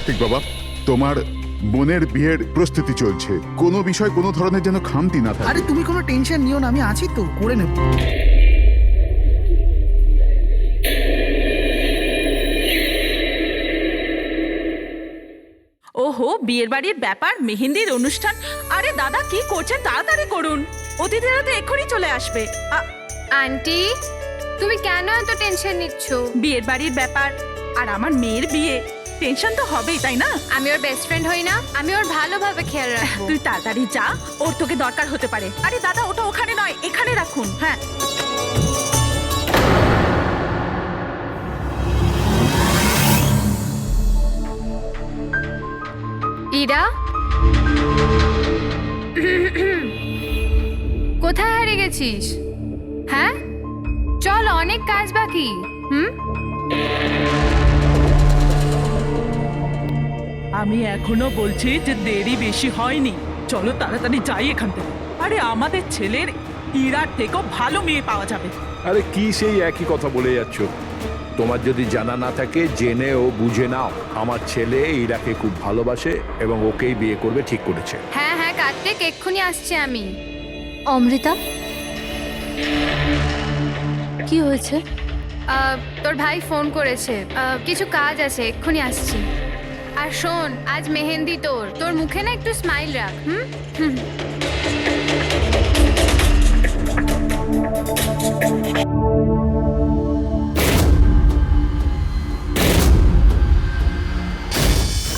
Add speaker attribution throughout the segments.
Speaker 1: কার্তিক বাবা, তোমার বোনের বিয়ের প্রস্তুতি চলছে, কোনো বিষয় কোনো ধরনের যেন খামতি না থাকে।
Speaker 2: আরে তুমি কোনো টেনশন নিও না, আমি আছি তো, করে নেব।
Speaker 3: ওহো, বিয়ের বাড়ির ব্যাপার, মেহেন্দির অনুষ্ঠান। আরে দাদা কি করছেন, তাড়াতাড়ি করুন, অতিথিরা তো এক্ষুনি চলে আসবে।
Speaker 4: আন্টি, তুমি কেন এত টেনশন নিচ্ছ?
Speaker 3: বিয়ের বাড়ির ব্যাপার আর আমার মেয়ের বিয়ে, টেনশন তো হবেই, তাই না?
Speaker 4: আমি ওর বেস্ট ফ্রেন্ড হই না? আমি ওর ভালোভাবে খেয়াল রাখবো।
Speaker 3: তুই তাড়াতাড়ি যা, ওর তোকে দরকার হতে পারে। আরে দাদা, ওটা ওখানে নয়, এখানে রাখুন। হ্যাঁ,
Speaker 4: ইরা, কোথায় হারিয়ে গেছিস? হ্যাঁ, চল, অনেক কাজ বাকি।
Speaker 3: আমি এখনো বলছি যে দেরি বেশি হয়নি, চলো তাড়াতাড়ি যাই এখান থেকে। আরে আমাদের ছেলের ইরার থেকেও ভালো মেয়ে পাওয়া যাবে।
Speaker 5: আরে কি সেই একই কথা বলে যাচ্ছ? তোমার যদি জানা না থাকে জেনে ও বুঝে নাও, আমার ছেলে ইরাকে খুব ভালোবাসে এবং ওকেই বিয়ে করবে ঠিক করেছে।
Speaker 4: হ্যাঁ হ্যাঁ কার্তিক, এক্ষুনি আসছি আমি।
Speaker 6: অমৃতা, কি হয়েছে?
Speaker 4: তোর ভাই ফোন করেছে, কিছু কাজ আছে, এক্ষুনি আসছি। আর শোন, আজ মেহেন্দি তোর, তোর মুখে না একটু স্মাইল রাখ।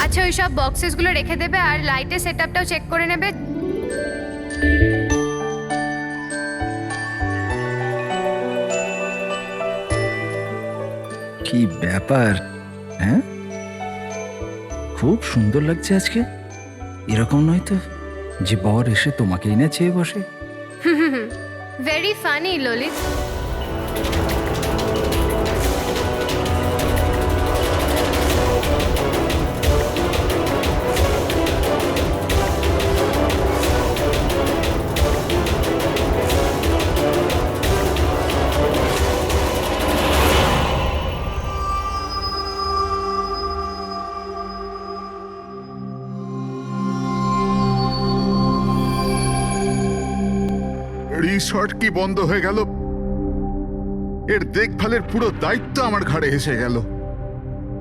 Speaker 4: আচ্ছা, ওই সব বক্সেসগুলো রেখে দেবে আর লাইটের সেটআপটাও চেক করে নেবে।
Speaker 2: কি ব্যাপার? হ্যাঁ, খুব সুন্দর লাগছে আজকে। এরকম নয় তো যে বর এসে তোমাকেই না চেয়ে বসে।
Speaker 4: Very funny Lalit.
Speaker 1: রিসর্ট কি বন্ধ হয়ে গেল? এর দেখভালের পুরো দায়িত্ব আমার ঘাড়ে এসে গেল।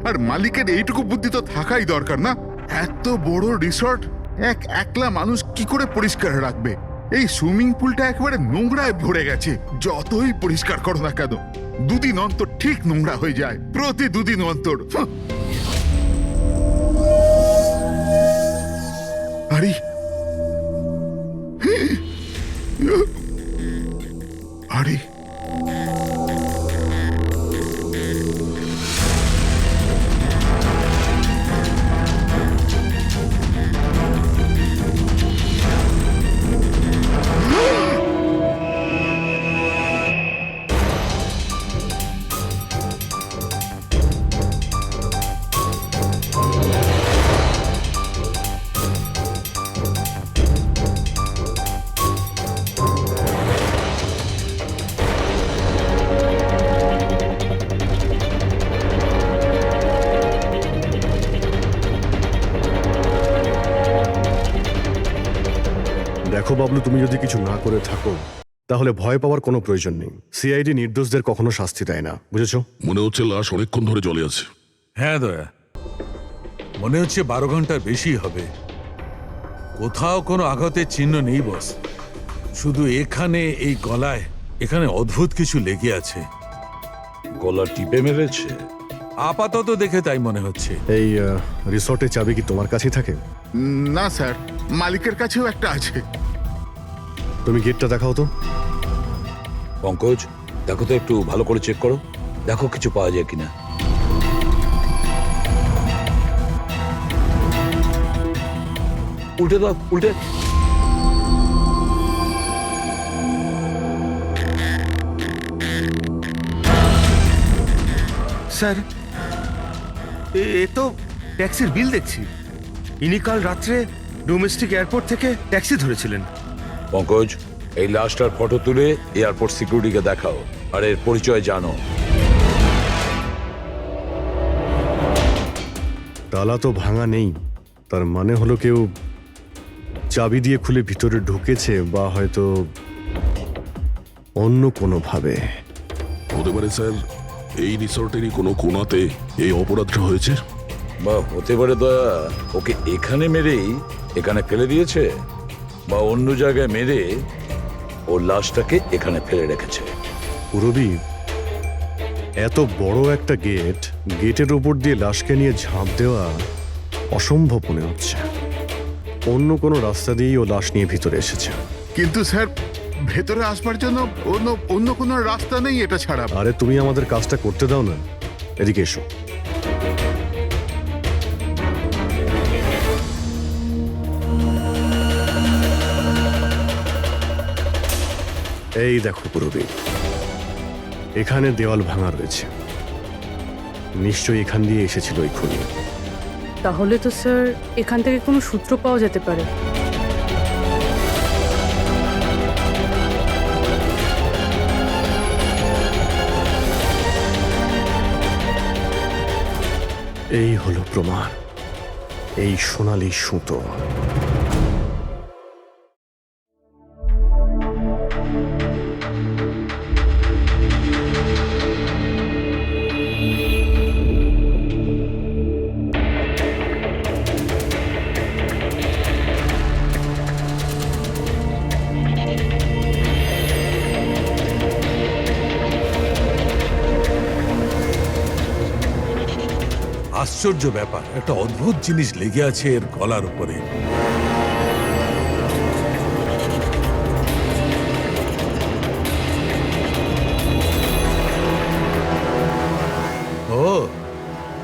Speaker 1: আর মালিকের এইটুকু বুদ্ধি তো থাকাই দরকার না? এত বড় রিসর্ট একলা মানুষ কি করে পরিষ্কার রাখবে? এই সুইমিং পুলটা একেবারে নোংরায় ভরে গেছে। যতই পরিষ্কার করো না কেন, দুদিন অন্তর ঠিক নোংরা হয়ে যায়, প্রতি দুদিন অন্তর। আরে আরে
Speaker 7: দেখো বাবলু, তুমি যদি কিছু না করে থাকো তাহলে ভয় পাওয়ার কোনো প্রয়োজন নেই। সিআইডি নির্দোষদের কখনো শাস্তি দেয় না, বুঝেছো?
Speaker 8: মনে হচ্ছে লাশ অনেকক্ষণ ধরে জলে আছে।
Speaker 9: হ্যাঁ দয়া, মনে হচ্ছে 12 ঘন্টার বেশি হবে। কোথাও কোনো আঘাতের চিহ্ন নেই বস, শুধু এখানে এই গলায় এখানে অদ্ভুত কিছু লেগে আছে।
Speaker 5: গলা টিপে মেরেছে?
Speaker 9: আপাতত দেখে তাই মনে হচ্ছে।
Speaker 7: এই রিসর্টের চাবি কি তোমার কাছেই থাকে?
Speaker 1: না স্যার, মালিকের কাছেও একটা আছে।
Speaker 7: তুমি গেটটা দেখাও তো।
Speaker 5: পঙ্কজ, দেখো তো, একটু ভালো করে চেক করো, দেখো কিছু পাওয়া যায় কিনা। উল্টে দাও, উল্টে।
Speaker 10: স্যার, এ তো ট্যাক্সির বিল দেখছি। ইনি কাল রাত্রে ডোমেস্টিক এয়ারপোর্ট থেকে ট্যাক্সি ধরেছিলেন।
Speaker 5: পঙ্কজ, এই লাশটার ফটো তুলে এয়ারপোর্ট সিকিউরিটিকে দেখাও আর এর পরিচয় জানো।
Speaker 7: তালা তো ভাঙা নেই, তার মানে হলো কেউ চাবি দিয়ে খুলে ভিতরে ঢুকেছে, বা হয়তো অন্য কোনোভাবে।
Speaker 8: হতে পারে স্যার এই রিসর্টেরই কোনো কোণাতে এই অপরাধটা হয়েছে।
Speaker 11: বা হতে পারে দয়া ওকে এখানে মেরেই এখানে ফেলে দিয়েছে, বা অন্য জায়গায় মেরে ওর লাশটাকে এখানে ফেলে রেখেছে।
Speaker 7: পুরবী, এত বড় একটা গেটের উপর দিয়ে লাশকে নিয়ে ঝাঁপ দেওয়া অসম্ভব মনে হচ্ছে। অন্য কোনো রাস্তা দিয়েই ও লাশ নিয়ে ভিতরে এসেছে।
Speaker 1: কিন্তু স্যার ভেতরে আসবার জন্য অন্য কোনো রাস্তা নেই এটা ছাড়া।
Speaker 7: আরে তুমি আমাদের কাজটা করতে দাও না, এদিকে এসো। এই দেখো পুরবী, এখানে দেওয়াল ভাঙা রয়েছে, নিশ্চয়ই এখান দিয়ে এসেছিল ওই খুনি।
Speaker 6: তাহলে তো স্যার এখান থেকে কোনো সূত্র পাওয়া যেতে পারে।
Speaker 7: এই হলো প্রমাণ, এই সোনালী সুতো।
Speaker 9: আশ্চর্য ব্যাপার, একটা অদ্ভুত জিনিস লেগে আছে এর গলার উপরে। ও,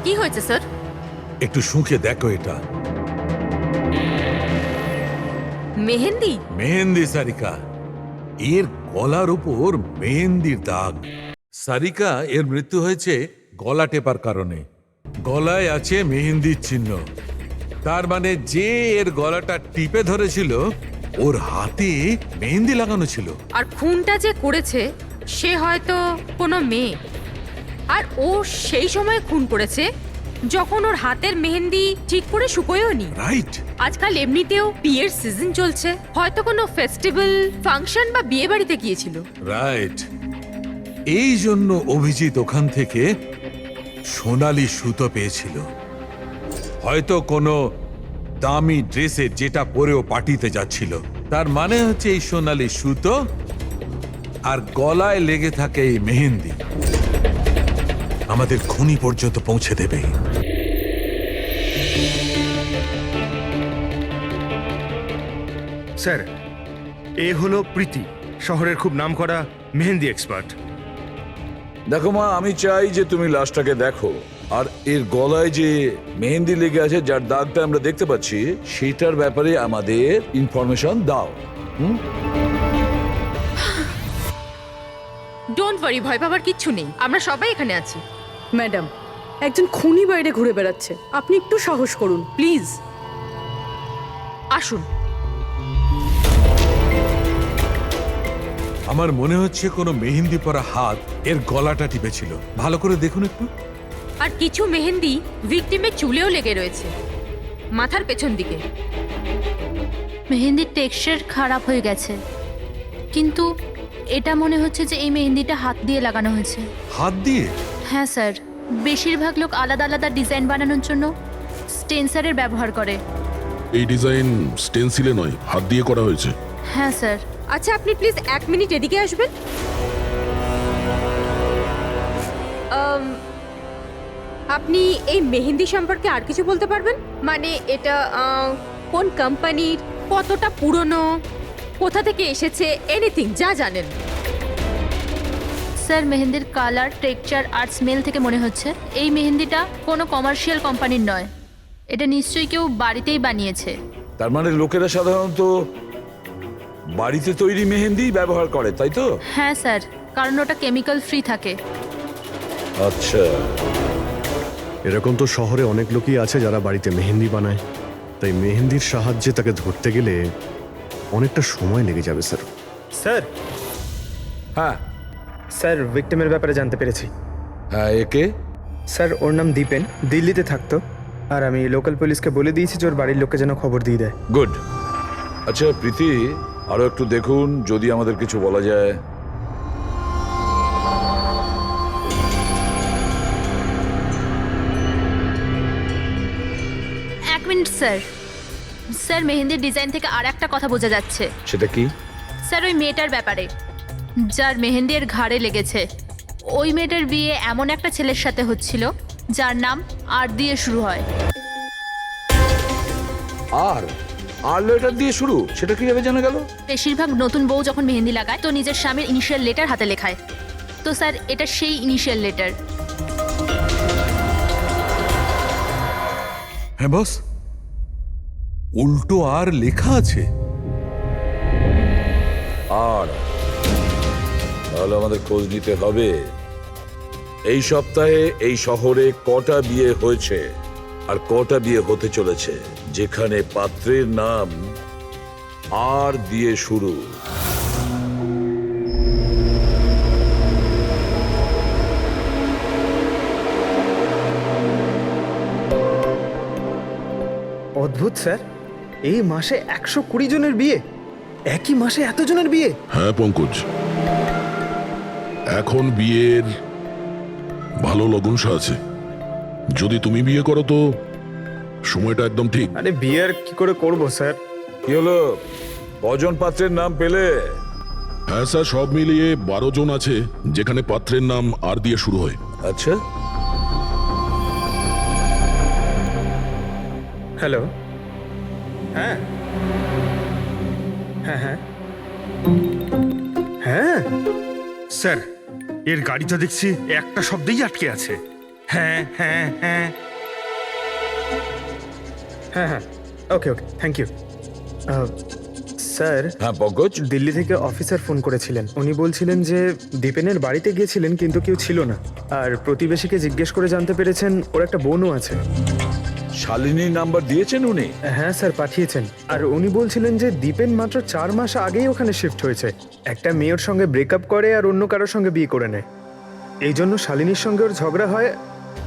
Speaker 6: কি হয়েছে স্যার?
Speaker 9: একটু শুঁকে দেখো এটা।
Speaker 6: মেহেন্দি?
Speaker 9: মেহেন্দি সারিকা, এর গলার উপর মেহেন্দির দাগ। সারিকা, এর মৃত্যু হয়েছে গলা টেপার কারণে। গলায় আছে মেহেন্দির চিহ্ন, তার মানে যে এর গলাটা টিপে ধরেছিল ওর হাতে মেহেন্দি লাগানো ছিল।
Speaker 6: আর খুনটা যে করেছে সে হয়তো কোনো মেয়ে, আর ও সেই সময় খুন করেছে যখন ওর হাতের মেহেন্দি ঠিক করে শুকোয়ও নি।
Speaker 9: রাইট।
Speaker 6: আজকাল এমনিতেও বিয়ের সিজন চলছে, হয়তো কোনো ফেস্টিভ্যাল, ফাংশন বা বিয়ে বাড়িতে গিয়েছিল।
Speaker 9: রাইট, এই জন্য অভিজিৎ ওখান থেকে সোনালী সুতো পেয়েছিল। হয়তো কোনো দামি ড্রেসে যেটা পরেও পার্টিতে যাচ্ছিল। তার মানে হচ্ছে এই সোনালী সুতো আর গলায় লেগে থাকে এই মেহেন্দি আমাদের খুনি পর্যন্ত পৌঁছে দেবে।
Speaker 10: স্যার, এ হলো প্রীতি, শহরের খুব নামকরা মেহেন্দি এক্সপার্ট।
Speaker 11: দেখো মা, আমি চাই যে তুমি লাশটাকে দেখো, আর এর গলায় যে মেহেন্দি লেগে আছে, যার দাগটা আমরা দেখতে পাচ্ছি, সেটার ব্যাপারে আমাদের ইনফরমেশন দাও।
Speaker 6: ডোন্ট ওয়ারি, ভয় পাবার কিচ্ছু নেই, আমরা সবাই এখানে আছি। ম্যাডাম, একজন খুনি বাইরে ঘুরে বেড়াচ্ছে, আপনি একটু সাহস করুন প্লিজ। আসুন।
Speaker 9: আমার মনে হচ্ছে কোনো মেহেন্দি পরা হাত এর গলাটা টিপেছিল। ভালো করে দেখুন একটু।
Speaker 6: আর কিছু মেহেন্দি ভিকটিমের চুলেও লেগে রয়েছে, মাথার পেছন দিকে।
Speaker 12: মেহেন্দির টেক্সচার খারাপ হয়ে গেছে, কিন্তু এটা মনে হচ্ছে যে এই মেহেন্দিটা হাত দিয়ে লাগানো হয়েছে।
Speaker 9: হাত দিয়ে?
Speaker 12: হ্যাঁ স্যার, বেশিরভাগ লোক আলাদা আলাদা ডিজাইন বানানোর জন্য স্টেন্সারের ব্যবহার করে।
Speaker 8: এই ডিজাইন স্টেন্সিলে নয়, হাত দিয়ে করা হয়েছে।
Speaker 12: হ্যাঁ স্যার।
Speaker 6: আচ্ছা, আপনি প্লিজ 1 মিনিট এদিকে আসবেন। আপনি এই মেহেন্দি সম্পর্কে আর কিছু বলতে পারবেন? মানে এটা কোন কোম্পানির, কতটা পুরনো, কোথা থেকে এসেছে, এনিথিং যা জানেন।
Speaker 12: স্যার, মেহেন্দির কালার, টেক্সচার আর স্মেল থেকে মনে হচ্ছে এই মেহেন্দিটা কোনো কমার্শিয়াল কোম্পানির নয়, এটা নিশ্চয়ই কেউ বাড়িতেই বানিয়েছে।
Speaker 11: তার মানে লোকেরা সাধারণত বাড়িতে তৈরি মেহেন্দি ব্যবহার করে, তাই তো?
Speaker 12: হ্যাঁ স্যার, কারণ ওটা কেমিক্যাল ফ্রি থাকে।
Speaker 11: আচ্ছা,
Speaker 7: এরকম তো শহরে অনেক লোকই আছে যারা বাড়িতে মেহেন্দি বানায়, তাই মেহেন্দির সাহায্যে তাকে ধরতে গেলে অনেকটা সময় লেগে যাবে স্যার।
Speaker 10: স্যার,
Speaker 11: হ্যাঁ
Speaker 10: স্যার ভিক্টিমের ব্যাপারে জানতে পেরেছি।
Speaker 11: হ্যাঁ, একে?
Speaker 10: স্যার, ওর নাম দীপেন, দিল্লিতে থাকতো।
Speaker 13: আর আমি লোকাল পুলিশকে বলে দিয়েছি যে ওর বাড়ির লোককে যেন খবর দিয়ে দেয়।
Speaker 11: গুড। আচ্ছা প্রীতি, আরো একটু দেখুন যদি আমাদের কিছু বলা যায়।
Speaker 12: এক মিনিট স্যার। স্যার মেহেন্দির ডিজাইন থেকে আর একটা কথা বোঝা যাচ্ছে।
Speaker 11: সেটা কি?
Speaker 12: স্যার ওই মেয়েটার ব্যাপারে, যার মেহেন্দির ঘাড়ে লেগেছে। ওই মেয়েটার বিয়ে এমন একটা ছেলের সাথে হচ্ছিল যার নাম আর দিয়ে শুরু হয়।
Speaker 11: আর লেটার দিয়ে শুরু, সেটা কিভাবে জানা গেল?
Speaker 12: বেশিরভাগ নতুন বউ যখন মেহেন্দি লাগায় তো নিজের স্বামীর ইনিশিয়াল লেটার হাতে লেখায়। তো স্যার এটা সেই ইনিশিয়াল লেটার।
Speaker 9: হ্যাঁ বস, উল্টো আর লেখা আছে।
Speaker 11: আর তাহলে আমাদের খোঁজ নিতে হবে এই সপ্তাহে এই শহরে কটা বিয়ে হয়েছে আর কটা বিয়ে হতে চলেছে যেখানে পাত্রের নাম আর দিয়ে শুরু।
Speaker 13: অদ্ভুত স্যার, এই মাসে 120 জনের বিয়ে, একই মাসে এতজনের বিয়ে।
Speaker 8: হ্যাঁ পঙ্কজ, এখন বিয়ের ভালো লগ্নসা আছে। যদি তুমি বিয়ে করো তো সময়টা একদম ঠিক।
Speaker 13: আরে বিয়ে আর কি করে করবো স্যার?
Speaker 11: কি হলো, কজন পাত্রের নাম পেলে?
Speaker 8: হ্যাঁ স্যার, সব মিলিয়ে 12 জন আছে যেখানে পাত্রের নাম আর দিয়ে শুরু হয়।
Speaker 11: আচ্ছা,
Speaker 13: হ্যালো, হ্যাঁ হ্যাঁ হ্যাঁ হ্যাঁ
Speaker 10: স্যার, এর গাড়ি তো দেখছি একটা শব্দেই আটকে আছে। হ্যাঁ হ্যাঁ হ্যাঁ
Speaker 13: হ্যাঁ হ্যাঁ, ওকে ওকে, থ্যাংক ইউ। স্যার,
Speaker 11: হ্যাঁ পঙ্কজ।
Speaker 13: দিল্লি থেকে অফিসার ফোন করেছিলেন। উনি বলছিলেন যে দীপেনের বাড়িতে গিয়েছিলেন কিন্তু কেউ ছিল না, আর প্রতিবেশীকে জিজ্ঞেস করে জানতে পেরেছেন ওর একটা বোনও আছে।
Speaker 11: শালিনীর নাম্বার দিয়েছেন উনি?
Speaker 13: হ্যাঁ স্যার, পাঠিয়েছেন। আর উনি বলছিলেন যে দীপেন মাত্র 4 মাস আগেই ওখানে শিফট হয়েছে। একটা মেয়ের সঙ্গে ব্রেকআপ করে আর অন্য কারোর সঙ্গে বিয়ে করে নেয়। এই জন্য শালিনীর সঙ্গে ওর ঝগড়া হয়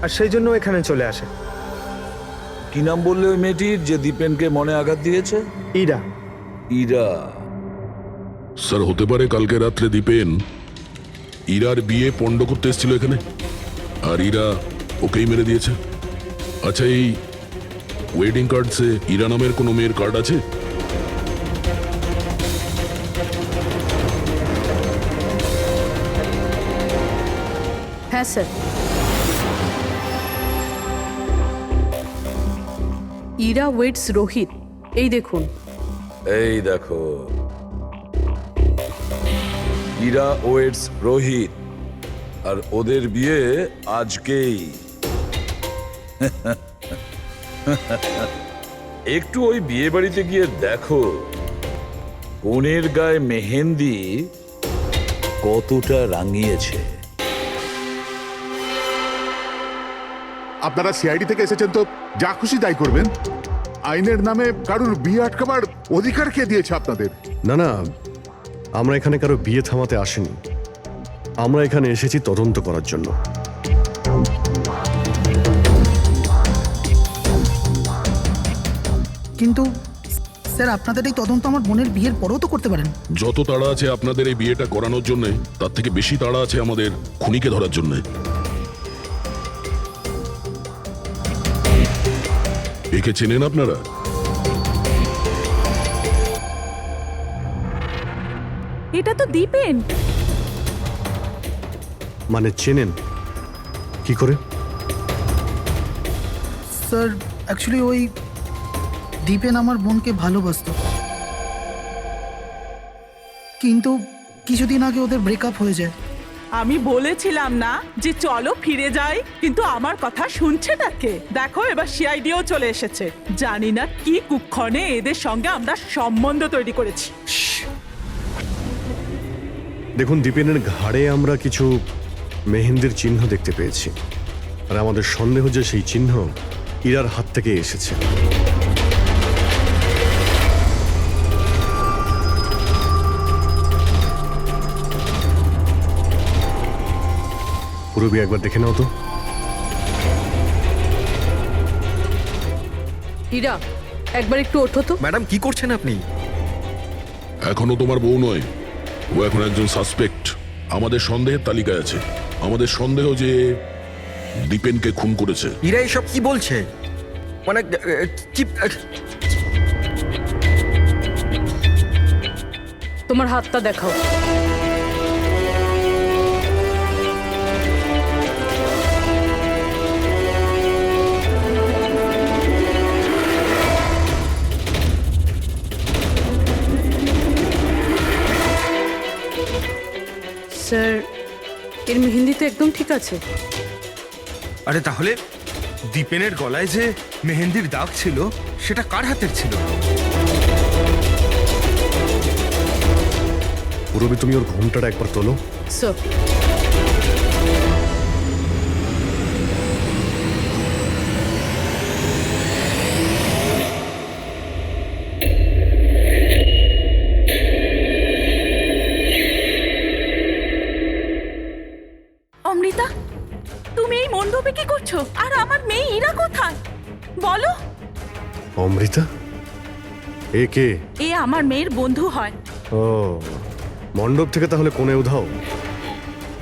Speaker 13: আর সেই জন্য এখানে চলে আসে।
Speaker 11: কি নাম বললে ওই মেয়েটির যে দীপেনকে মনে আঘাত দিয়েছে?
Speaker 13: ইরা।
Speaker 11: ইরা?
Speaker 8: স্যার হতে পারে কালকে রাত্রে দীপেন ইরার বিয়ে পণ্ড করতে এসেছিল এখানে, আর ইরা ওকেই মেরে দিয়েছে। আচ্ছা, এই ওয়েডিং কার্ডসে ইরা নামের কোনো মেয়ের কার্ড আছে?
Speaker 3: হ্যাঁ স্যার। ইরা ওয়েটস রোহিত, এই দেখুন।
Speaker 11: এই দেখো, ইরা ওয়েটস রোহিত, আর ওদের বিয়ে আজকেই। একটু ওই বিয়ে বাড়িতে গিয়ে দেখো কনের গায়ে মেহেন্দি কতটা রাঙিয়েছে।
Speaker 1: আপনারা সিআইডি থেকে এসেছেন তো যা খুশি তাই করবেন। আইনের নামে কারুর বিয়ে আটকাবার অধিকার কে দিয়েছে আপনাদের?
Speaker 7: না না, আমরা এখানে কারো বিয়ে থামাতে আসিনি। আমরা এখানে এসেছি তদন্ত করার জন্য।
Speaker 14: কিন্তু স্যার, আপনাদের এই তদন্ত আমার বোনের বিয়ের পরেও তো করতে পারেন।
Speaker 8: যত তাড়া আছে আপনাদের এই বিয়েটা করানোর জন্য, তার থেকে বেশি তাড়া আছে আমাদের খুনিকে ধরার জন্য। একে চেনেন আপনারা?
Speaker 3: এটা তো দীপেন।
Speaker 7: মানে চেনেন কি করে?
Speaker 14: স্যার অ্যাকচুয়ালি ওই দীপেন আমার বোনকে ভালোবাসতো, কিন্তু কিছুদিন আগে ওদের ব্রেকআপ হয়ে যায়।
Speaker 3: আমি বলেছিলাম না যে চলো ফিরে যাই, কিন্তু আমার কথা শুনছে না কে? দেখো এবার সিআইডিও চলে এসেছে। জানি না কি কুক্ষণে এদের সঙ্গে আমরা সম্বন্ধ তৈরি করেছি।
Speaker 7: দেখুন, দীপেনের ঘাড়ে আমরা কিছু মেহেন্দির চিহ্ন দেখতে পেয়েছি, আর আমাদের সন্দেহ যে সেই চিহ্ন ইরার হাত থেকে এসেছে। পুরো বিয়ে একবার দেখে নাও তো।
Speaker 6: হীরা একবার একটু ওঠো তো।
Speaker 13: ম্যাডাম কি করছেন আপনি?
Speaker 8: এখনো তোমার বউ নয়, ও এখন একজন সাসপেক্ট। আমাদের সন্দেহের তালিকায় আছে। আমাদের সন্দেহ যে দীপেনকে খুন করেছে।
Speaker 13: হীরা এসব কি বলছে? মানে কি?
Speaker 6: তোমার হাতটা দেখাও। স্যার, এর মেহেন্দি তো একদম ঠিক আছে।
Speaker 10: আরে তাহলে দীপেনের গলায় যে মেহেন্দির দাগ ছিল সেটা কার হাতের ছিল?
Speaker 7: পুরবি, তুমি ওর ঘুমটাটা একবার তোলো।
Speaker 6: স্যার,
Speaker 3: অমৃতা, তুমি এই মণ্ডপে কি করছো? আর আমার মেয়ে ইরা কোথায় বলো?
Speaker 7: অমৃতা? এ কে?
Speaker 3: এ আমার মেয়ের বন্ধু হয়।
Speaker 7: ও, মণ্ডপ থেকে তাহলে কোণে উধাও,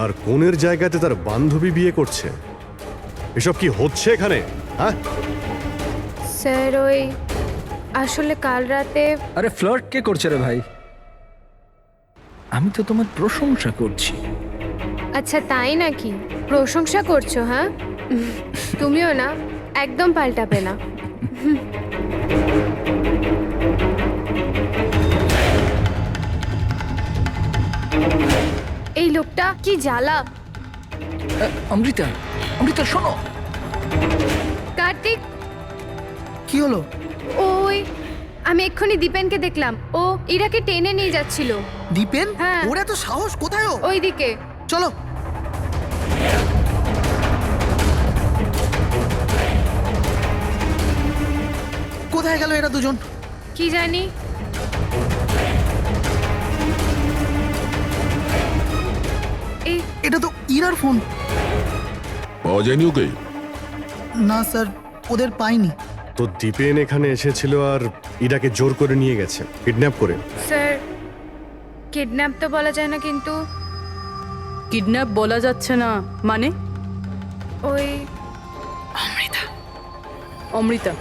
Speaker 7: আর কোণের জায়গাতে তার বান্ধবী বিয়ে করছে। এসব কি হচ্ছে এখানে? হ্যাঁ,
Speaker 4: স্যার ওই আসলে কাল রাতে
Speaker 2: আরে ফ্লার্ট কে করছে রে ভাই? আমি তো তোমার প্রশংসা করছি।
Speaker 4: আচ্ছা তাই নাকি? প্রশংসা করছো? হ্যাঁ, তুমিও না একদম পাল্টাবে না। এই লোকটা কি জ্বালা।
Speaker 2: অমৃতা, অমৃতা শোনো।
Speaker 4: কার্তিক,
Speaker 14: কি হলো?
Speaker 4: ওই আমি এক্ষুনি দীপেনকে দেখলাম, ও ইরাকে টেনে নিয়ে যাচ্ছিল।
Speaker 14: দীপেন?
Speaker 4: হ্যাঁ।
Speaker 14: ওরা তো সাহস কোথায়? ও
Speaker 4: ওইদিকে
Speaker 14: চলো। কোথায় গেল এরা দুজন?
Speaker 4: কি জানি। এই
Speaker 14: এটা তো ইরার ফোন।
Speaker 8: পাওয়া যায়নি ওকে?
Speaker 14: না স্যার, ওদের পাইনি।
Speaker 7: তো দীপেন এখানে এসেছিল আর ইরাকে জোর করে নিয়ে গেছে, কিডন্যাপ করে।
Speaker 4: স্যার, কিডন্যাপ তো বলা যায় না, কিন্তু
Speaker 6: কিডন্যাপ বলা যাচ্ছে না মানে?
Speaker 4: ওই
Speaker 6: অমৃতা,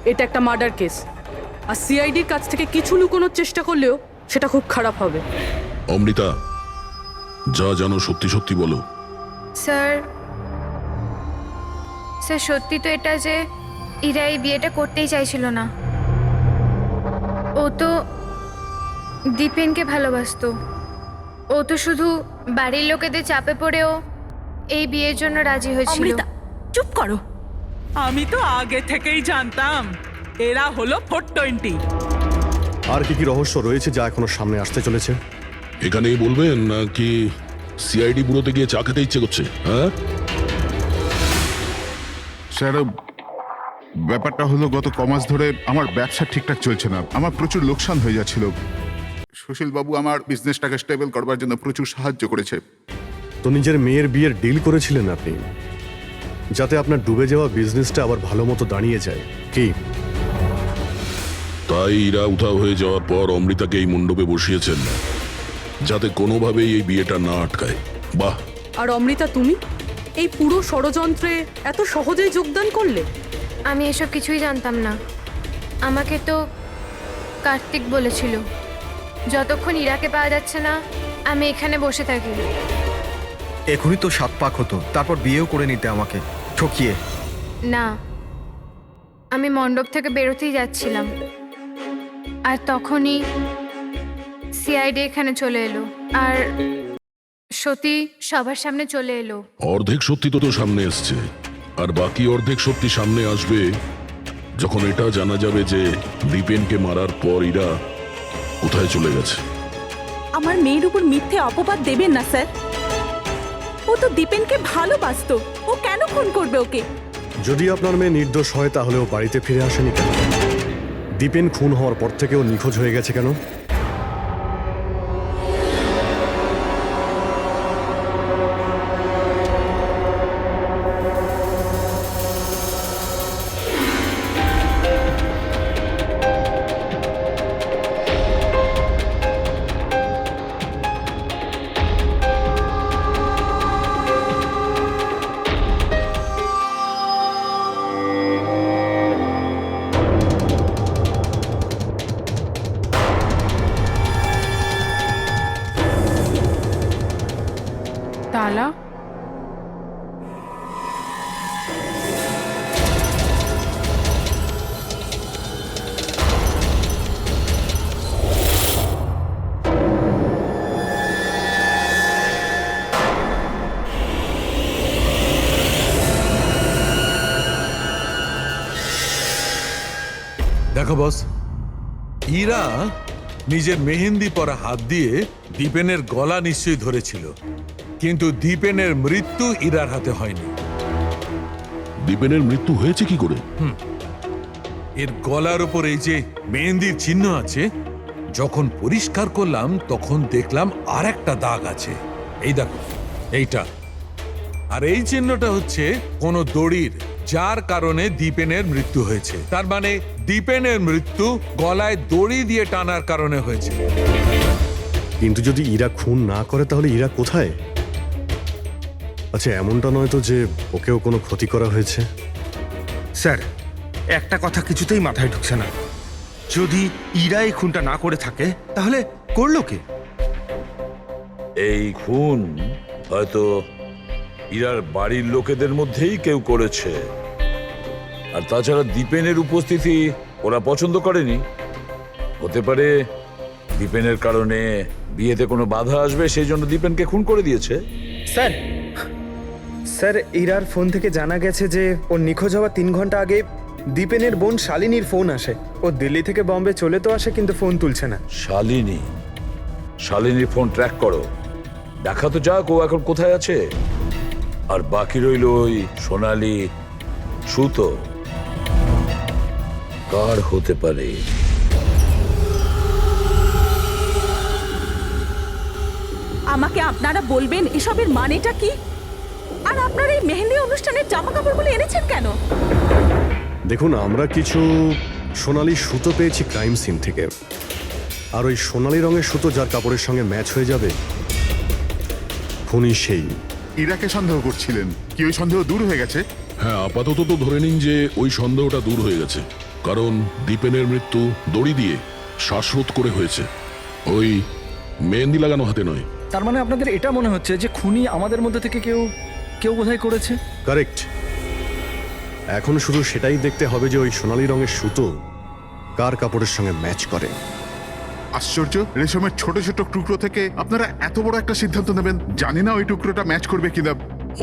Speaker 6: এটা একটা মার্ডার কেস, আর সিআইডির কাছ থেকে কিছু লুকোনোর চেষ্টা করলেও সেটা খুব খারাপ হবে।
Speaker 8: অমৃতা, যা জানো সত্যি সত্যি বলো।
Speaker 4: স্যার, স্যার সত্যি তো এটা যে ইরা এই বিয়েটা করতেই চাইছিল না। ও তো দীপেনকে ভালোবাসতো। ও তো শুধু বাড়ির লোকেদের চাপে পড়েও এই বিয়ের জন্য রাজি হয়েছিল।
Speaker 3: অমৃতা, চুপ করো। আমি তো আগে থেকেই জানতাম এরা হলো 420।
Speaker 7: আর কি কি রহস্য রয়েছে যা এখনো সামনে আসতে চলেছে?
Speaker 8: এখানেই বলবেন নাকি সিআইডি ব্যুরোতে গিয়ে চা খেতে ইচ্ছে করছে? হ্যাঁ
Speaker 1: স্যার, ব্যাপারটা হলো গত কমাস ধরে আমার ব্যবসা ঠিকঠাক চলছে না। আমার প্রচুর লোকসান হয়ে যাচ্ছিল। সুশীল বাবু আমার বিজনেসটাকে স্টেবল করবার জন্য প্রচুর সাহায্য করেছে।
Speaker 7: তো নিজের মেয়ের বিয়ের ডিল করেছিলেন আপনি, যাতে আপনার ডুবে যাওয়া বিজনেসটা আবার ভালো মতো দাঁড়িয়ে যায়, কি?
Speaker 8: তাই ইরা উধাও হয়ে যাওয়ার পর অমৃতাকে এই মণ্ডপে বসিয়েছেন যাতে কোনোভাবেই এই বিয়েটা না আটকায়। বাহ!
Speaker 6: আর অমৃতা, তুমি এই পুরো ষড়যন্ত্রে এত সহজেই যোগদান করলে?
Speaker 4: আমি এসব কিছুই জানতাম না। আমাকে তো কার্তিক বলেছিল যতক্ষণ ইরাকে পাওয়া যাচ্ছে না আমি এখানে বসে থাকি।
Speaker 13: এখনই তো 7 পাক হতো, তারপর বিয়েও করে নিতে আমাকে ঠকিয়ে।
Speaker 4: না, আমি মণ্ডপ থেকে বেরোতেই যাচ্ছিলাম, আর তখনই সিআইডি এখানে চলে এলো, আর সত্যি সবার সামনে চলে এলো।
Speaker 8: অর্ধেক সত্যি তো সামনে এসছে, আর বাকি অর্ধেক সত্যি সামনে আসবে যখন এটা জানা যাবে যে দীপেনকে মারার পর ইরা কোথায় চলে গেছে।
Speaker 3: আমার মেয়ের উপর মিথ্যে অপবাদ দেবেন না স্যার। ও তো দীপেনকে ভালোবাসতো, ও কেন খুন করবে ওকে?
Speaker 7: যদি আপনার মেয়ে নির্দোষ হয় তাহলে ও বাড়িতে ফিরে আসেনি কেন? দীপেন খুন হওয়ার পর থেকে ও নিখোঁজ হয়ে গেছে কেন?
Speaker 9: দেখো বস, ইরা নিজের মেহেন্দি পরা হাত দিয়ে দীপেনের গলা নিশ্চয়ই ধরেছিল, কিন্তু দীপেনের মৃত্যু ইরার হাতে হয়নি।
Speaker 8: দীপেনের মৃত্যু হয়েছে কি করে?
Speaker 9: এর গলার উপর এই যে মেহেন্দির চিহ্ন আছে, যখন পরিষ্কার করলাম তখন দেখলাম আর একটা দাগ আছে। এই দেখো, এইটা। আর এই চিহ্নটা হচ্ছে কোনো দড়ির, যার কারণে দীপেনের মৃত্যু হয়েছে। তার মানে দীপেনের মৃত্যু গলায় দড়ি দিয়ে টানার কারণে হয়েছে।
Speaker 7: কিন্তু যদি ইরা খুন না করে তাহলে ইরা কোথায়? আচ্ছা, এমনটা নয় তো যে ওকেও কোনো ক্ষতি করা হয়েছে?
Speaker 10: স্যার, একটা কথা কিছুতেই মাথায় ঢুকছে না। যদি ইরা এই খুনটা না করে থাকে তাহলে করলো কে?
Speaker 11: এই খুন হয়তো ইরার বাড়ির লোকেদের মধ্যেই কেউ করেছে। আর তাছাড়া দীপেনের উপস্থিতি ওরা পছন্দ করেনি। হতে পারে দীপেনের কারণে বিয়েতে কোনো বাধা আসবে, সেই জন্য দীপেনকে খুন করে দিয়েছে।
Speaker 13: স্যার, স্যার, ইরার ফোন থেকে জানা গেছে যে ওর নিখোঁজ হওয়া 3 ঘন্টা আগে দীপেনের বোন শালিনীর ফোন আসে। ও দিল্লি থেকে বম্বে চলে তো আসে, কিন্তু ফোন তুলছে না।
Speaker 11: শালিনীর ফোন ট্র্যাক করো, দেখা তো যাক ও এখন কোথায় আছে। আর বাকি রইল ওই সোনালি সুতো, কার হতে পারে?
Speaker 3: আমাকে আপনারা বলবেন এসবের মানেটা কি? আর আপনারা এই মেহেন্দি অনুষ্ঠানের জামা কাপড়গুলো এনেছেন কেন?
Speaker 7: দেখুন, আমরা কিছু সোনালি সুতো পেয়েছি ক্রাইম সিন থেকে। আর ওই সোনালি রঙের সুতো যার কাপড়ের সঙ্গে ম্যাচ হয়ে যাবে, খুনি সেই।
Speaker 1: ইরাকে সন্দেহ করছিলেন, কি ওই সন্দেহ দূর হয়ে গেছে?
Speaker 8: হ্যাঁ, আপাতত তো ধরে নিন যে ওই সন্দেহটা দূর হয়ে গেছে, কারণ দীপেনের মৃত্যু দড়ি দিয়ে শ্বাসরোধ করে হয়েছে, ওই মেহেন্দি লাগানো হাতে নয়।
Speaker 2: তার মানে আপনাদের এটা মনে হচ্ছে যে খুনি আমাদের মধ্যে থেকে কেউ বোধহয় করেছে?
Speaker 7: কারেক্ট। এখন শুধু সেটাই দেখতে হবে যে ওই সোনালি রঙের সুতো কার কাপড়ের সঙ্গে ম্যাচ করে।
Speaker 1: আশ্চর্য, রেশমের ছোট ছোট টুকরো থেকে আপনারা এত বড় একটা সিদ্ধান্ত নেবেন। জানি না ওই টুকরোটা ম্যাচ করবে কিনা।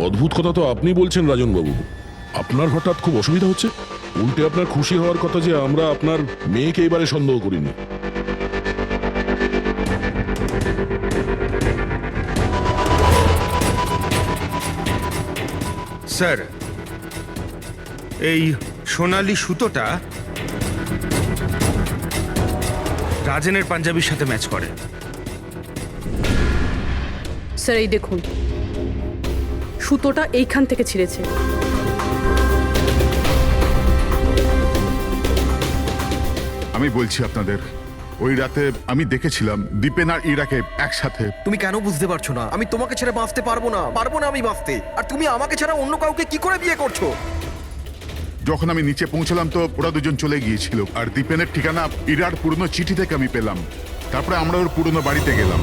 Speaker 8: অদ্ভুত কথা তো আপনি বলছেন রাজনবাবু। আপনার হঠাৎ খুব অসুবিধা হচ্ছে? উল্টে আপনার খুশি হওয়ার কথা যে আমরা আপনার মেয়েকে এবারে সন্দেহ করিনি।
Speaker 10: স্যার, এই সোনালি সুতোটা রাজেনের পাঞ্জাবির সাথে ম্যাচ করে।
Speaker 15: স্যার, এই দেখুন, সুতোটা এইখান থেকে ছিঁড়েছে।
Speaker 1: আমি বলছি আপনাদের, ওই রাতে আমি দেখেছিলাম দীপেন আর ইরাকে একসাথে।
Speaker 16: তুমি কেন বুঝতে পারছো না? আমি তোমাকে ছেড়ে বাঁচতে পারবো না, আমি বাঁচতে। আর তুমি আমাকে ছাড়া অন্য কাউকে কি করে বিয়ে করছো?
Speaker 1: যখন আমি নিচে পৌঁছলাম তো ওরা দুজন চলে গিয়েছিল, আর দীপেনের ঠিকানা ইরার পুরনো চিঠি থেকে আমি পেলাম। তারপরে আমরা ওর পুরনো বাড়িতে গেলাম।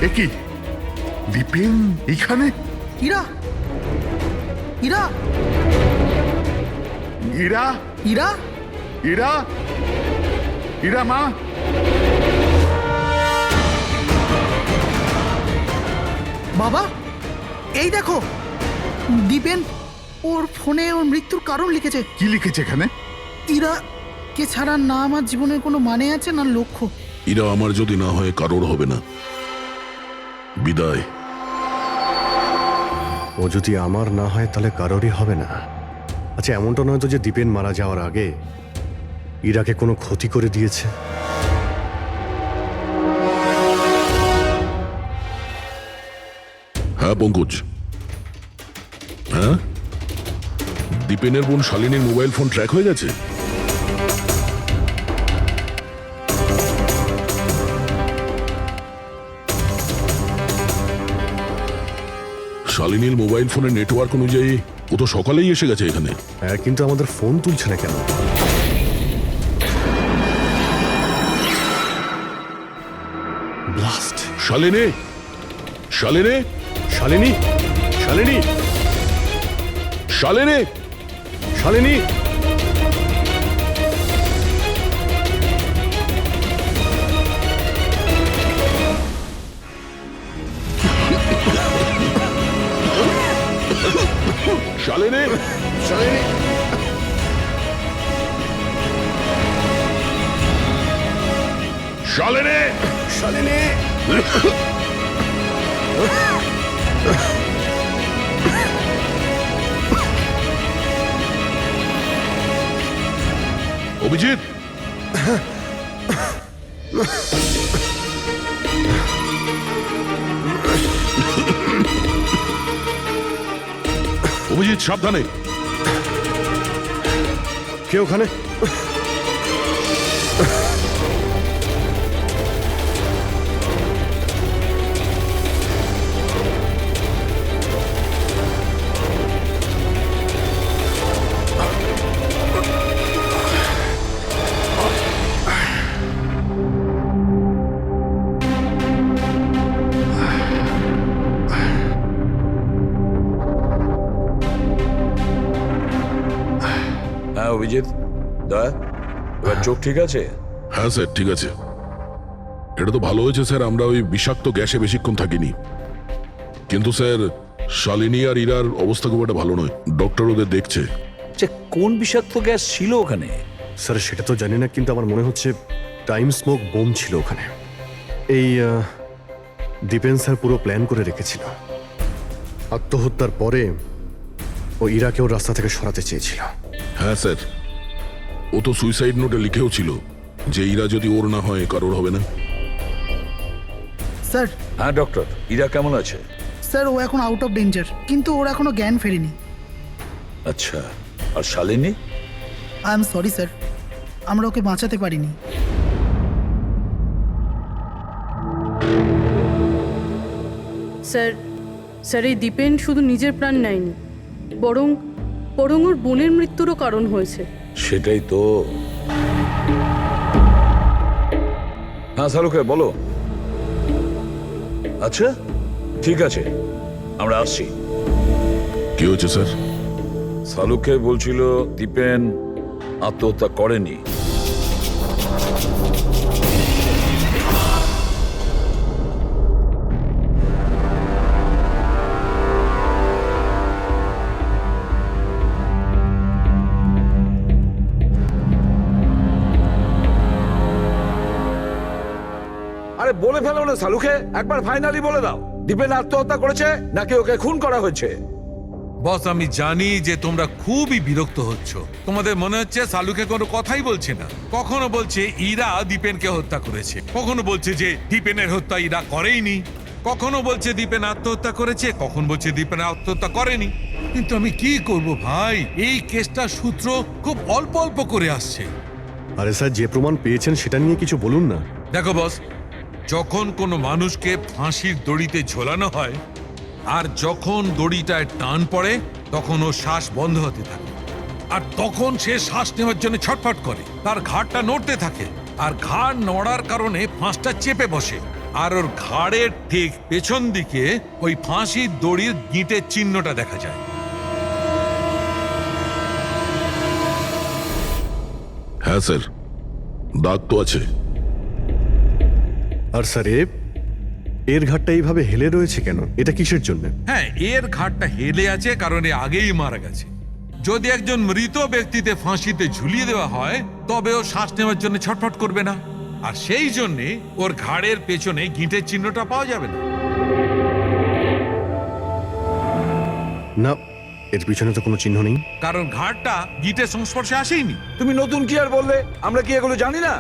Speaker 1: এ কি, দীপেন এইখানে?
Speaker 14: ইরা, ইরা,
Speaker 1: ইরা,
Speaker 14: ইরা,
Speaker 1: ইরা, ইরা মা!
Speaker 14: বাবা, এই দেখো, দীপেন ওর ফোনে ওর মৃত্যুর কারণ লিখেছে।
Speaker 1: কি লিখেছে এখানে?
Speaker 14: ইরা কে ছাড়া না আমার জীবনের কোনো মানে আছে না লক্ষ্য।
Speaker 8: এরা আমার যদি না হয় কারোর হবে না। বিদায়।
Speaker 7: ও যদি আমার না হয় তাহলে কারোরই হবে না। আচ্ছা, এমনটা নয় তো যে দীপেন মারা যাওয়ার আগে ইরাকে কোনো ক্ষতি করে দিয়েছে?
Speaker 8: হ্যাঁ পঙ্কজ, হ্যাঁ, দীপেনের বোন শালিনীর মোবাইল ফোন ট্র্যাক হয়ে গেছে। শালিনীর মোবাইল ফোনের নেটওয়ার্ক অনুযায়ী ও তো সকালেই এসে গেছে এখানে।
Speaker 7: হ্যাঁ, কিন্তু আমাদের ফোন তুলছে না কেন? ব্লাস্ট!
Speaker 8: শালিনী, শালিনী,
Speaker 7: শালিনী, শালিনী,
Speaker 8: শালিনী,
Speaker 7: শালিনী!
Speaker 8: শালিনী!
Speaker 7: শালিনী!
Speaker 8: অভিজিৎ, অভিজিৎ সাবধানে।
Speaker 7: কে ওখানে?
Speaker 11: হ্যাঁ অভিজিৎ, দয়া, এবার চোখ ঠিক আছে?
Speaker 8: হ্যাঁ স্যার, ঠিক আছে। এটা তো ভালো হয়েছে স্যার, আমরা ওই বিষাক্ত গ্যাসে বেশিক্ষণ থাকিনি। কিন্তু স্যার, শালিনী আর ইরার অবস্থা খুব একটা ভালো নয়। ডক্টর ওদের দেখছে।
Speaker 5: কোন বিষাক্ত গ্যাস ছিল ওখানে?
Speaker 7: স্যার সেটা তো জানি না, কিন্তু আমার মনে হচ্ছে টাইম স্মোক বোম ছিল ওখানে। এই দীপেন স্যার পুরো প্ল্যান করে রেখেছিল। আত্মহত্যার পরে ও ইরাকে ওর রাস্তা থেকে সরাতে চেয়েছিল।
Speaker 8: হ্যাঁ স্যার, ও তো সুইসাইড নোটে লিখেও ছিল যে ইরা যদি ওর না হয় কারোর হবে না।
Speaker 14: স্যার
Speaker 11: হ্যাঁ ডক্টর, ইরা কেমন আছে?
Speaker 14: স্যার ও এখন আউট অফ ডেঞ্জার, কিন্তু ওর এখনো জ্ঞান ফেরেনি।
Speaker 11: আচ্ছা, আর Shalini?
Speaker 14: I am sorry sir, আমরা ওকে বাঁচাতে পারিনি।
Speaker 15: স্যার স্যার এই দীপেন শুধু নিজের প্রাণ নেয়নি, বরং বরং ওর বোনের মৃত্যুরও কারণ হয়েছে।
Speaker 11: সেটাই তো। হ্যাঁ শালুকে বলো। আচ্ছা ঠিক আছে, আমরা আসছি।
Speaker 8: কি হচ্ছে স্যার?
Speaker 11: শালুকে বলছিল দীপেন আত্মহত্যা করেনি। আরে বলে ফেলো না শালুকে, একবার ফাইনালি বলে দাও, দীপেন আত্মহত্যা করেছে নাকি ওকে খুন করা হয়েছে?
Speaker 9: বস আমি জানি যে তোমরা খুবই বিরক্ত হচ্ছ। তোমাদের মনে হচ্ছে শালুকে কোনো কথাই বলছে না। কখনো বলছে ইরা দীপেনকে হত্যা করেছে, কখনো বলছে যে দীপেনের হত্যা ইরা করেইনি, কখনো বলছে দীপেন আত্মহত্যা করেছে, কখন বলছে দীপেন আত্মহত্যা করেনি। কিন্তু আমি কি করব ভাই, এই কেসটার সূত্র খুব অল্প অল্প করে আসছে।
Speaker 7: আরে স্যার, যে প্রমাণ পেয়েছেন সেটা নিয়ে কিছু বলুন না।
Speaker 9: দেখো বস, যখন কোনো মানুষকে ফাঁসির দড়িতে ঝোলানো হয় আর যখন দড়িটায় টান পড়ে তখন ও শ্বাস বন্ধ হতে থাকে, আর তখন সে শ্বাস নেওয়ার জন্য ছটফট করে, তার ঘাড়টা নড়তে থাকে, আর ঘাড় নড়ার কারণে ফাঁসটা চেপে বসে, আর ওর ঘাড়ের ঠিক পেছন দিকে ওই ফাঁসির দড়ির গিঁটের চিহ্নটা দেখা যায়।
Speaker 8: হ্যাঁ স্যার, দাগ তো আছে।
Speaker 7: আর স্যার এর ঘাটটা এইভাবে হেলে রয়েছে কেন? এটা কিসের জন্য?
Speaker 9: হ্যাঁ, এর ঘাড়টা হেলে আছে কারণ এ আগেই মারা গেছে। যদি একজন মৃত ব্যক্তিতে ফাঁসিতে ঝুলিয়ে দেওয়া হয় তবে ও শ্বাস নেওয়ার জন্য ছটফট করবে না, আর সেই জন্যে ওর ঘাড়ের পেছনে গিঁটের চিহ্নটা পাওয়া যাবে না।
Speaker 7: না, এর পিছনে তো কোনো চিহ্ন নেই।
Speaker 9: কারণ ঘাড়টা গিঁটের সংস্পর্শে আসেনি।
Speaker 11: তুমি নতুন কি আর বললে? আমরা কি এগুলো জানি না?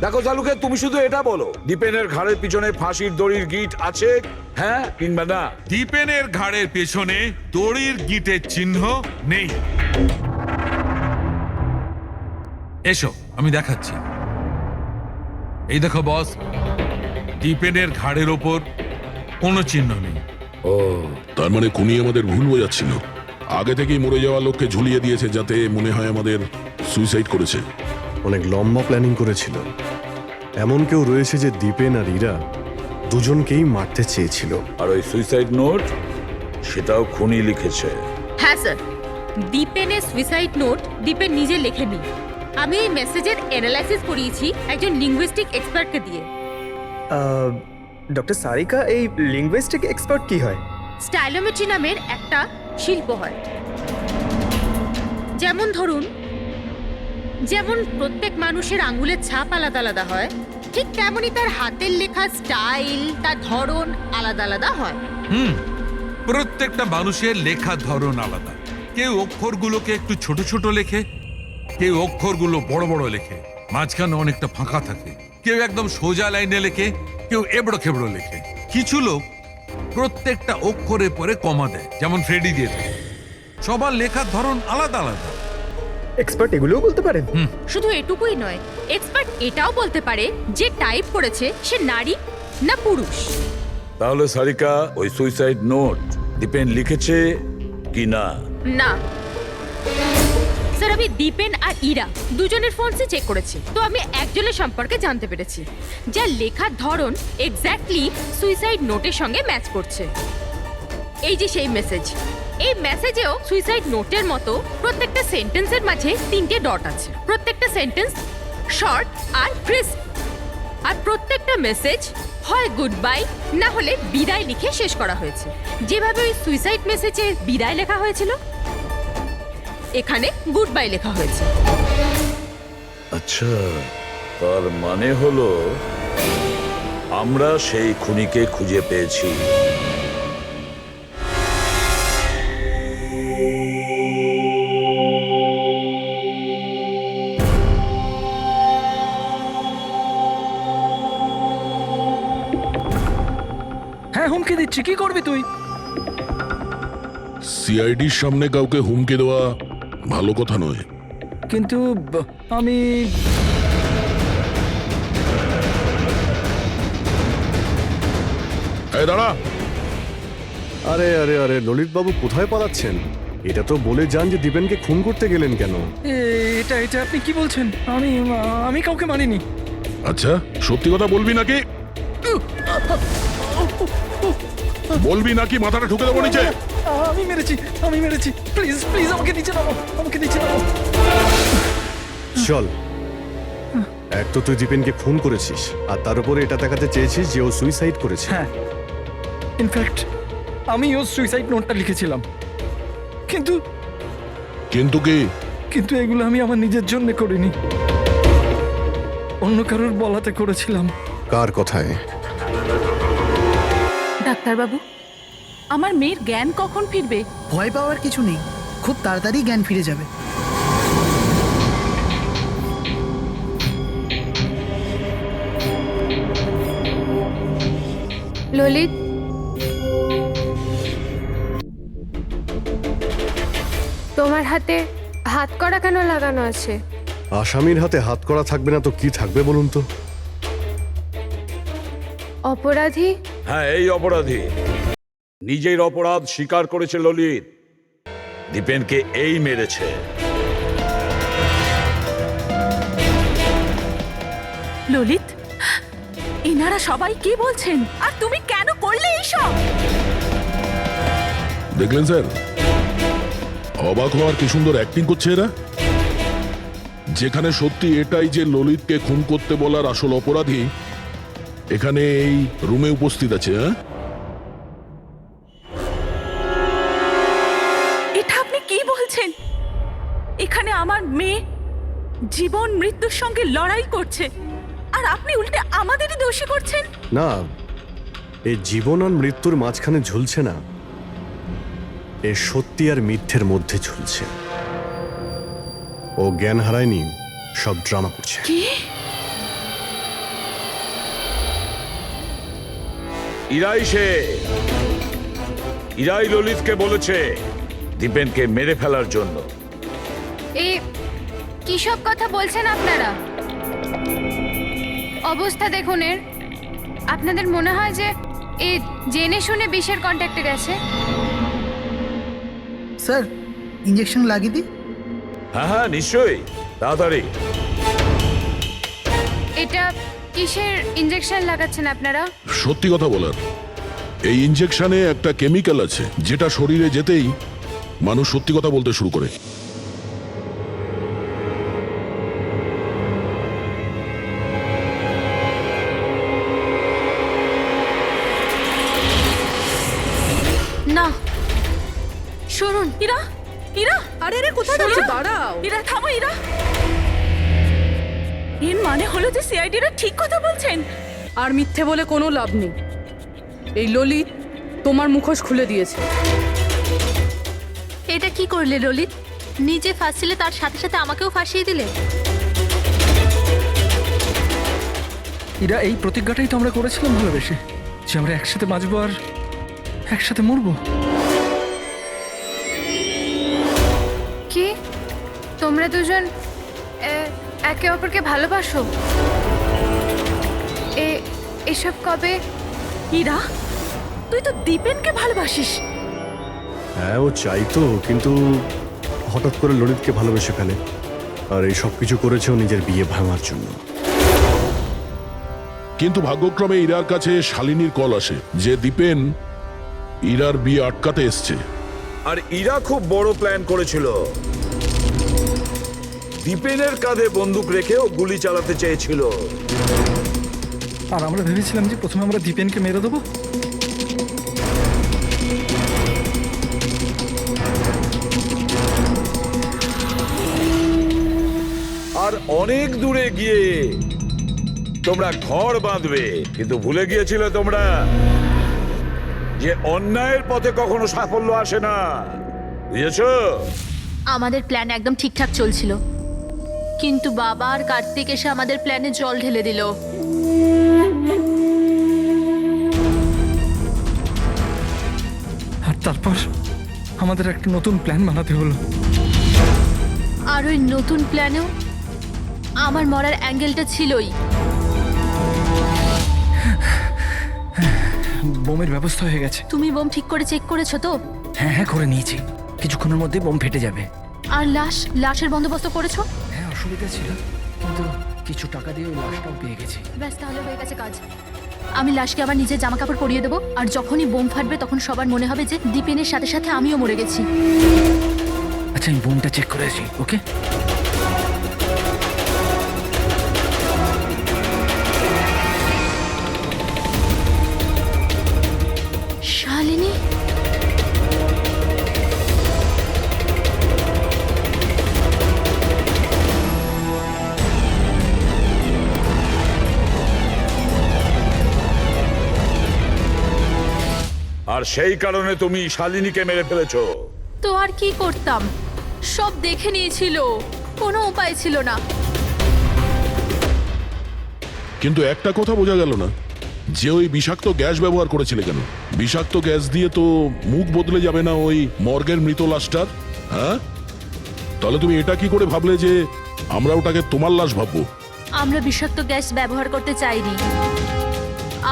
Speaker 11: দেখো শালুকে, তুমি শুধু এটা বলো, দীপেনের ঘাড়ের পিছনে ফাঁসির দড়ির গিঁট আছে, হ্যাঁ কিংবা না?
Speaker 9: দীপেনের ঘাড়ের পেছনে দড়ির গিঁটের চিহ্ন নেই। এসো আমি দেখাচ্ছি। এই দেখো বস, দীপেনের ঘাড়ের ওপর কোনো চিহ্ন নেই।
Speaker 11: ও,
Speaker 8: তার মানে খুনি আমাদের ভুল বোঝাচ্ছিল। আগে থেকেই মরে যাওয়া লোককে ঝুলিয়ে দিয়েছে যাতে মনে হয় আমাদের সুইসাইড করেছে।
Speaker 7: অনেক লম্বা প্ল্যানিং করেছিল। এমন কেউ রয়েছে যে দীপেন আর ইরা দুজনকেই মারতে চেয়েছিল।
Speaker 11: আর ওই সুইসাইড নোট, সেটাও খুনি লিখেছে।
Speaker 6: হ্যাঁ স্যার, দীপেনের সুইসাইড নোট দীপেন নিজে লেখেনি। আমি এই মেসেজের অ্যানালাইসিস করিয়েছি একজন লিঙ্গুইস্টিক এক্সপার্টকে দিয়ে।
Speaker 13: ডক্টর সারিকা, এই লিঙ্গুইস্টিক এক্সপার্ট কি হয়?
Speaker 6: স্টাইলোমেট্রি নামের একটা শিল্প হয়। যেমন ধরুন, যেমন প্রত্যেক মানুষের আঙ্গুলের ছাপ আলাদা আলাদা হয়, ঠিক তেমনই তার হাতের লেখা স্টাইল, তার ধরন আলাদা আলাদা হয়।
Speaker 9: প্রত্যেকটা মানুষের লেখার ধরন আলাদা। কেউ অক্ষরগুলোকে একটু ছোট ছোট লেখে, কেউ অক্ষরগুলো বড় বড় লেখে, মাঝখানে অনেকটা ফাঁকা থাকে। কেউ একদম সোজা লাইনে লেখে, কেউ এবড়ো খেবড়ো লেখে। কিছু লোক প্রত্যেকটা অক্ষরের পরে কমা দেয়, যেমন ফ্রেডি দিয়ে থাকে। সবার লেখার ধরন আলাদা আলাদা।
Speaker 13: এক্সপার্ট এগুলোও বলতে পারেন?
Speaker 6: শুধু এটুকুই নয়, এক্সপার্ট এটাও বলতে পারে যে টাইপ করেছে সে নারী না পুরুষ।
Speaker 11: তাহলে সারিকা, ওই সুইসাইড নোট দীপেন লিখেছে কি না?
Speaker 6: না স্যার, আমি দীপেন আর ইরা দুজনের ফোনসে চেক করেছি, তো আমি একজনের সম্পর্কে জানতে পেরেছি যার লেখার ধরন এক্স্যাক্টলি সুইসাইড নোটের সঙ্গে ম্যাচ করছে। এই যে সেই মেসেজ, এই মেসেজেও সুইসাইড নোটের মতো প্রত্যেকটা সেন্টেন্সের মাঝে 3টে ডট আছে। প্রত্যেকটা সেন্টেন্স শর্ট আর ক্রিস্প, আর প্রত্যেকটা মেসেজ হয় গুড বাই না হলে বিদায় লিখে শেষ করা হয়েছে। যেভাবে ওই সুইসাইড মেসেজে বিদায় লেখা হয়েছিল, এখানে গুড বাই লেখা হয়েছে।
Speaker 11: আচ্ছা, তার মানে হলো আমরা সেই খুনিকে খুঁজে পেয়েছি।
Speaker 2: হ্যাঁ, হুমকি দিচ্ছি, কি করবি তুই?
Speaker 8: সিআইডির সামনে কাউকে হুমকি দেওয়া ভালো কথা নয়।
Speaker 2: কিন্তু আমি
Speaker 8: এই দাঁড়া।
Speaker 7: আরে আরে আরে ললিত বাবু, কোথায় পালাচ্ছেন? এটা তো বলে যান যে দীপেনকে খুন করতে গেলেন কেন?
Speaker 2: এটা এটা আপনি কি বলছেন? আমি কাউকে মারিনি।
Speaker 8: আচ্ছা, সত্যি কথা বলবি নাকি? বলবি নাকি মাথাটা ঠুকে দেবো নিচে?
Speaker 2: আমি মেরেছি। প্লিজ প্লিজ আমাকে নিচে নামো, আমাকে নিচে নামো।
Speaker 7: চল, এক তো তুই দীপেনকে খুন করেছিস, আর তার উপরে এটা দেখাতে চেয়েছিস যে ও সুইসাইড করেছে।
Speaker 2: হ্যাঁ, ইনফ্যাক্ট আমি ওর সুইসাইড নোটটা লিখেছিলাম। কিন্তু
Speaker 8: কিন্তু কি?
Speaker 2: কিন্তু এগুলো আমি আমার নিজের জন্য করিনি, অন্য কারোর বলাতে করেছিলাম।
Speaker 7: কার কথায়?
Speaker 3: ডাক্তারবাবু, আমার মেয়ের জ্ঞান কখন ফিরবে?
Speaker 14: ভয় পাওয়ার কিছু নেই, খুব তাড়াতাড়ি জ্ঞান ফিরে যাবে।
Speaker 4: ললিত, তোমার হাতে হাত করা কেন লাগানো আছে?
Speaker 7: আসামির হাতে হাত করা থাকবে না তো কি থাকবে বলুন তো?
Speaker 4: অপরাধী?
Speaker 11: হ্যাঁ, এই অপরাধী নিজের অপরাধ স্বীকার করেছে ললিত। দীপেনকে এই মেরেছে।
Speaker 3: ললিত, এনারা সবাই কি বলছেন? আর তুমি কেন করলে এইসব?
Speaker 8: দেখলেন স্যার, অবাক হওয়ার কি সুন্দর অ্যাক্টিং করছে এরা। যেখানে সত্যি এটাই যে ললিতকে খুন করতে বলার আসল অপরাধী এখানে এই রুমে উপস্থিত আছে। হ্যাঁ,
Speaker 3: এটা আপনি কি বলছেন? এখানে আমার মেয়ে জীবন মৃত্যুর সঙ্গে লড়াই করছে, আর আপনি উল্টে আমাদেরই দোষী করছেন।
Speaker 7: না, এই জীবন আর মৃত্যুর মাঝখানে ঝুলছে না, এ সত্যি আর মিথ্যের মধ্যে ঝুলছে। ও জ্ঞান হারায়নি, সব ড্রামা করছে।
Speaker 3: কি?
Speaker 11: ইরাই ললিতকে বলেছে দীপেনকে মেরে ফেলার জন্য।
Speaker 4: এই কি সব কথা বলছেন আপনারা? অবস্থা দেখুন এর। আপনাদের মনে হয় যে এ জেনে শুনে বিষের কন্ট্যাক্টে গেছে?
Speaker 14: স্যার, ইঞ্জেকশন লাগিয়ে দিই?
Speaker 11: হ্যাঁ হ্যাঁ, নিশ্চয়ই, তাড়াতাড়ি।
Speaker 4: এটা কিসের ইঞ্জেকশন লাগাচ্ছেন আপনারা?
Speaker 8: সত্যি কথা বলার, এই ইনজেকশনে একটা কেমিক্যাল আছে যেটা শরীরে যেতেই মানুষ সত্যি কথা বলতে শুরু করে।
Speaker 3: না, শুনুন। ইরা, ইরা,
Speaker 15: আরে আরে কোথায় যাচ্ছ? দাঁড়াও।
Speaker 3: ইরা থামো। ইরা, এর মানে হলো যে সিআইডিরা ঠিক কথা বলছে। করেছেন?
Speaker 15: আর মিথ্যে বলে কোনো লাভ নেই। এই ললিত তোমার মুখোশ খুলে দিয়েছে।
Speaker 12: এটা কি করলে ললিত? নিজে ফাঁসছিলে তার সাথে সাথে আমাকেও ফাঁসিয়ে দিলে।
Speaker 2: এরা এই প্রতিজ্ঞাটাই তো আমরা করেছিলাম ভালোবেসে, যে আমরা একসাথে বাঁচবো আর একসাথে মরবো।
Speaker 4: কি তোমরা দুজন একে অপরকে ভালোবাসো? এসব কবে?
Speaker 3: ইরা, তুই তো দীপেনকে ভালোবাসিস।
Speaker 7: হ্যাঁ, ও চাইতো, কিন্তু হঠাৎ করে ললিতকে ভালোবেসে ফেলে। আর এই সব কিছু করেছে ও নিজের বিয়ে ভাঙার জন্য।
Speaker 8: কিন্তু ভাগ্যক্রমে ইরার কাছে শালিনীর কল আসে যে দীপেন ইরার বিয়ে আটকাতে এসছে।
Speaker 11: আর ইরা খুব বড় প্ল্যান করেছিল। দীপেনের কাঁধে বন্দুক রেখেও গুলি চালাতে চেয়েছিল।
Speaker 2: আর আমরা ভেবেছিলাম যে প্রথমে আমরা দীপেনকে মেরে দেবো।
Speaker 11: আর অনেক দূরে গিয়ে তোমরা ঘর বাঁধবে, কিন্তু ভুলে গিয়েছিলে তোমরা যে অন্যায়ের পথে কখনো সাফল্য আসে না। বুঝেছো?
Speaker 12: আমাদের প্ল্যান একদম ঠিকঠাক চলছিল, কিন্তু বাবা আর কার্তিক এসে আমাদের প্ল্যানে জল ঢেলে দিল।
Speaker 2: আর তারপর আমাদের একটা নতুন প্ল্যান বানাতে হলো।
Speaker 12: আর ওই নতুন প্ল্যানেও আমার মরার অ্যাঙ্গেলটা ছিলই।
Speaker 2: বোমের ব্যবস্থা হয়ে গেছে।
Speaker 12: তুমি বোম ঠিক করে চেক করেছো তো?
Speaker 2: হ্যাঁ হ্যাঁ, করে নিয়েছি। কিছুক্ষণের মধ্যে বোম ফেটে যাবে।
Speaker 12: আর লাশের বন্দোবস্ত করেছো?
Speaker 2: হ্যাঁ, অসুবিধা ছিল, কিন্তু কিছু টাকা দিয়ে ওই লাশটাও পেয়ে গেছি।
Speaker 12: ব্যাস, তাহলে হয়ে গেছে কাজ। আমি লাশকে আবার নিজের জামা কাপড় পরিয়ে দেবো, আর যখনই বোম ফাটবে তখন সবার মনে হবে যে দীপেনের সাথে সাথে আমিও মরে গেছি।
Speaker 2: আচ্ছা, আমি বোমটা চেক করেছি। ওকে,
Speaker 12: শালিনী,
Speaker 11: আর সেই কারণে তুমি শালিনীকে মেরে ফেলেছো।
Speaker 12: তো আর কি করতাম? সব দেখে নিয়েছিল, কোনো উপায় ছিল না।
Speaker 8: কিন্তু একটা কথা বোঝা গেল না, যে ওই বিষাক্ত গ্যাস ব্যবহার করেছিলে কেন? বিষাক্ত গ্যাস দিয়ে তো মুখ বদলে যাবে না ওই মর্গের মৃত লাশটার? হ্যাঁ, তাহলে তুমি এটা কি করে ভাবলে যে আমরা ওটাকে তোমার লাশ ভাববো?
Speaker 12: আমরা বিষাক্ত গ্যাস ব্যবহার করতে চাইনি।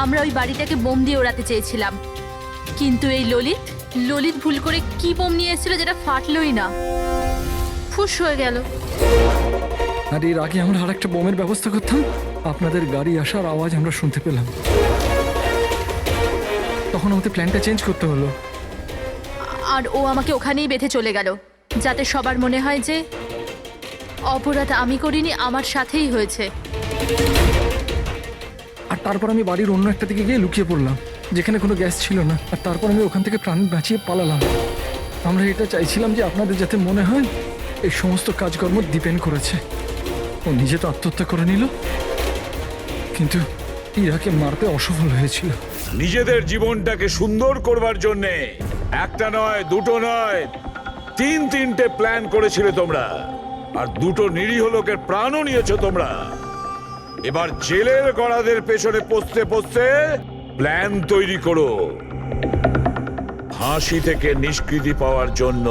Speaker 12: আমরা ওই বাড়িটাকে বোম দিয়ে ওড়াতে চেয়েছিলাম, কিন্তু এই ললিত ভুল করে কি বোম নিয়ে এসেছিল যেটা ফাটলই না, ফুস হয়ে গেল।
Speaker 2: আর এর আগে আমরা আরেকটা বোমের ব্যবস্থা করতাম। আপনাদের গাড়ি আসার আওয়াজ আমরা শুনতে পেলাম, তখন আমাদের প্ল্যানটা চেঞ্জ করতে হলো।
Speaker 12: আর ও আমাকে ওখানেই বেঁধে চলে গেল, যাতে সবার মনে হয় যে অপরাধ আমি করিনি, আমার সাথেই হয়েছে।
Speaker 2: আর তারপর আমি বাড়ির অন্য একটা দিকে গিয়ে লুকিয়ে পড়লাম, যেখানে কোনো গ্যাস ছিল না। আর তারপর আমি ওখান থেকে প্রাণ বাঁচিয়ে পালালাম। আমরা এটা চাইছিলাম যে আপনাদের যাতে মনে হয় এই সমস্ত কাজকর্ম দীপেন করেছে। ও নিজে তো আত্মহত্যা করে নিল, কিন্তু ইরাকে মারতে অসফল হয়েছিল।
Speaker 11: নিজেদের জীবনটাকে সুন্দর করবার জন্য একটা নয়, দুটো নয়, তিনটে প্ল্যান করেছিলে তোমরা। আর দুটো নিরীহ লোকের প্রাণও নিয়েছো তোমরা। এবার জেলের গড়াদের পেছনে পৌঁছতে পৌঁছতে প্ল্যান তৈরি করো ফাঁসি থেকে নিষ্কৃতি পাওয়ার জন্য।